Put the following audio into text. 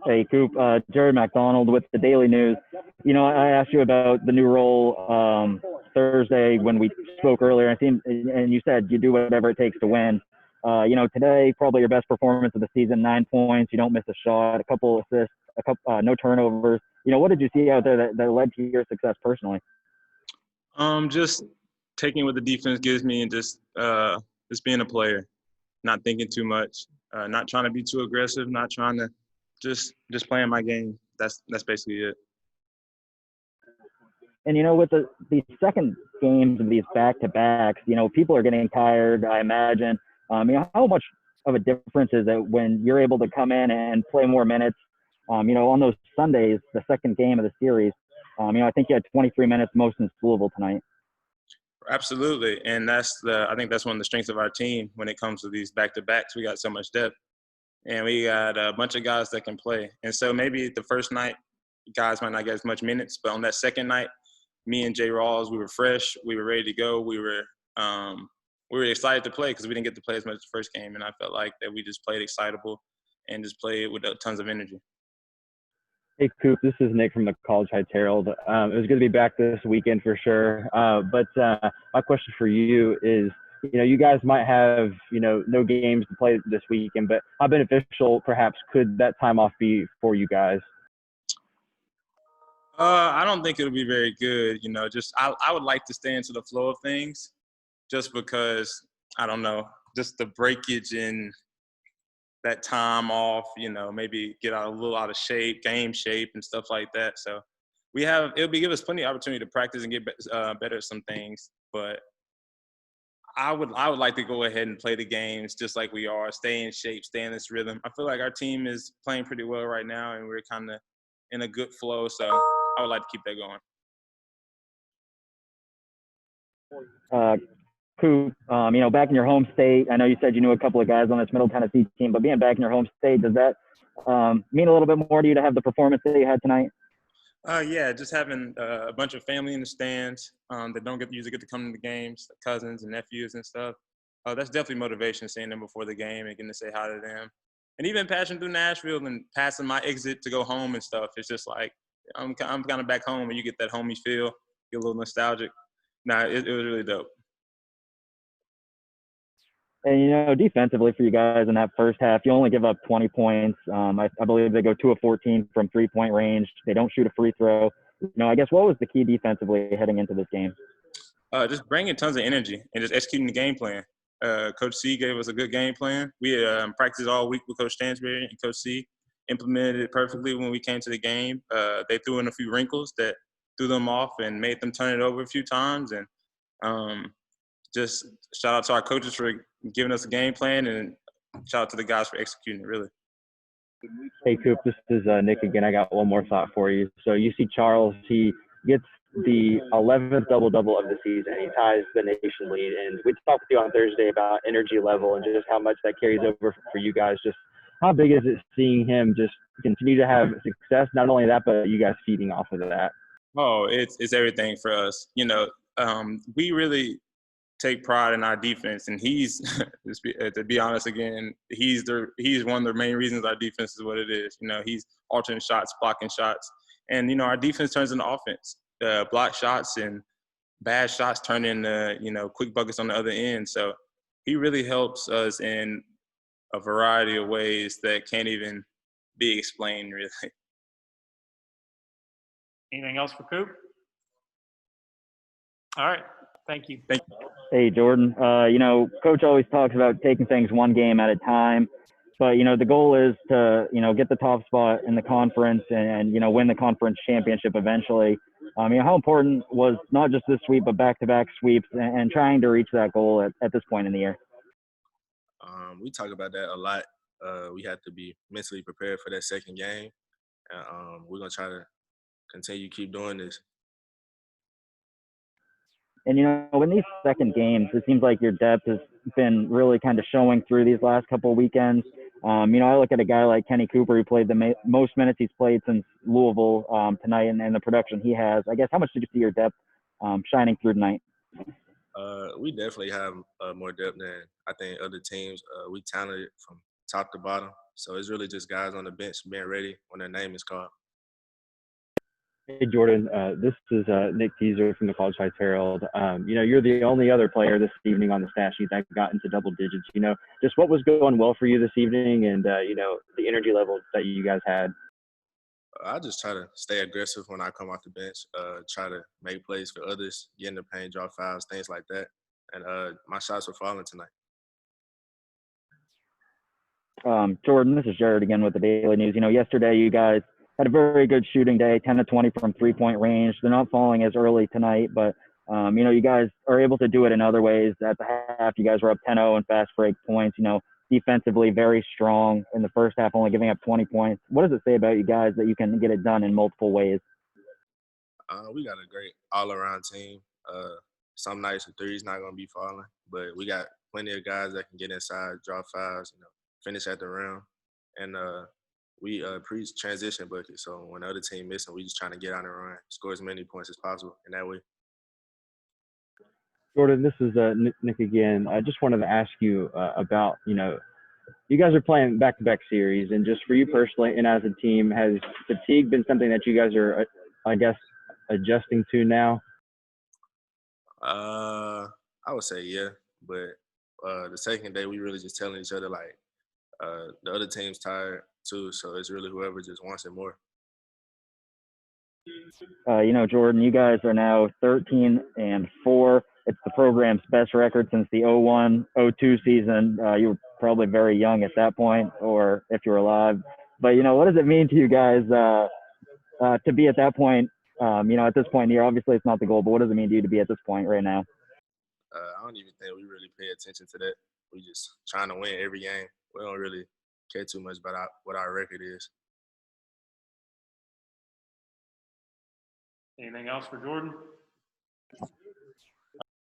Hey, Coop, Jared McDonald with the Daily News. I asked you about the new role Thursday when we spoke earlier. I think, and you said you do whatever it takes to win. Today probably your best performance of the season. 9 points. You don't miss a shot. A couple assists. No turnovers. What did you see out there that led to your success personally? Just taking what the defense gives me and just being a player, not thinking too much, not trying to be too aggressive, not trying to just playing my game. That's basically it. And with these second games of these back-to-backs, people are getting tired, I imagine. How much of a difference is it when you're able to come in and play more minutes? On those Sundays, the second game of the series, I think you had 23 minutes most in Louisville tonight. Absolutely, and I think that's one of the strengths of our team when it comes to these back-to-backs. We got so much depth, and we got a bunch of guys that can play. And so maybe the first night, guys might not get as much minutes, but on that second night, me and Rawls, we were fresh, we were ready to go, we were excited to play because we didn't get to play as much the first game, and I felt like that we just played excitable and just played with tons of energy. Hey, Coop, this is Nick from the College Heights Herald. It was good to be back this weekend for sure. But my question for you is, you guys might have, no games to play this weekend, but how beneficial perhaps could that time off be for you guys? I don't think it'll be very good. I would like to stay into the flow of things just because, I don't know, just the breakage in that time off, maybe get a little out of shape, game shape and stuff like that. So it'll give us plenty of opportunity to practice and get better at some things. But I would like to go ahead and play the games just like we are, stay in shape, stay in this rhythm. I feel like our team is playing pretty well right now and we're kind of in a good flow. So I would like to keep that going. Coop, back in your home state, I know you said you knew a couple of guys on this Middle Tennessee team, but being back in your home state, does that mean a little bit more to you to have the performance that you had tonight? Yeah, just having a bunch of family in the stands that don't usually get to come to the games, like cousins and nephews and stuff. That's definitely motivation, seeing them before the game and getting to say hi to them. And even passing through Nashville and passing my exit to go home and stuff, it's just like I'm kind of back home and you get that homey feel, get a little nostalgic. It was really dope. And, defensively for you guys in that first half, you only give up 20 points. I believe they go 2 of 14 from three-point range. They don't shoot a free throw. I guess what was the key defensively heading into this game? Just bringing tons of energy and just executing the game plan. Coach C gave us a good game plan. We practiced all week with Coach Stansberry, and Coach C implemented it perfectly when we came to the game. They threw in a few wrinkles that threw them off and made them turn it over a few times. And just shout out to our coaches for giving us a game plan, and shout out to the guys for executing it, really. Hey, Coop, this is Nick again. I got one more thought for you. So you see Charles, he gets the 11th double-double of the season. He ties the nation lead. And we talked with you on Thursday about energy level and just how much that carries over for you guys. Just how big is it seeing him just continue to have success? Not only that, but you guys feeding off of that. Oh, it's everything for us. We really take pride in our defense, and he's to be honest again, he's one of the main reasons our defense is what it is. He's altering shots, blocking shots, and our defense turns into offense. Block shots and bad shots turn into quick buckets on the other end. So he really helps us in a variety of ways that can't even be explained, really. Anything else for Coop? All right. Thank you. Hey, Jordan. Coach always talks about taking things one game at a time, but, the goal is to, get the top spot in the conference and win the conference championship eventually. How important was not just this sweep, but back-to-back sweeps and trying to reach that goal at this point in the year? We talk about that a lot. We have to be mentally prepared for that second game. We're going to try to continue keep doing this. And, in these second games, it seems like your depth has been really kind of showing through these last couple of weekends. I look at a guy like Kenny Cooper, who played the most minutes he's played since Louisville tonight, and the production he has. I guess, how much did you see your depth shining through tonight? We definitely have more depth than I think other teams. We talented from top to bottom. So it's really just guys on the bench being ready when their name is called. Hey, Jordan, this is Nick Teaser from the College Heights Herald. You're the only other player this evening on the stat sheet that got into double digits. Just what was going well for you this evening and, the energy levels that you guys had? I just try to stay aggressive when I come off the bench, try to make plays for others, get in the paint, draw fouls, things like that. And my shots were falling tonight. Jordan, this is Jared again with the Daily News. Yesterday you guys had a very good shooting day, 10 to 20 from three-point range. They're not falling as early tonight, but, you guys are able to do it in other ways. At the half, you guys were up 10-0 in fast break points. Defensively very strong in the first half, only giving up 20 points. What does it say about you guys that you can get it done in multiple ways? We got a great all-around team. Some nights the three's not going to be falling, but we got plenty of guys that can get inside, draw fouls, finish at the rim. And we preach transition buckets. So when the other team missing, we just trying to get on the run, score as many points as possible in that way. Jordan, this is Nick again. I just wanted to ask you about, you guys are playing back-to-back series, and just for you personally and as a team, has fatigue been something that you guys are, I guess, adjusting to now? I would say yeah, but the second day we really just telling each other like the other team's tired too, so it's really whoever just wants it more. Jordan, you guys are now 13-4. It's the program's best record since the 01-02 season. You were probably very young at that point, or if you were alive. But, what does it mean to you guys to be at that point, at this point in the year? Obviously, it's not the goal, but what does it mean to you to be at this point right now? I don't even think we really pay attention to that. We just trying to win every game. We don't really care too much about what our record is. Anything else for Jordan?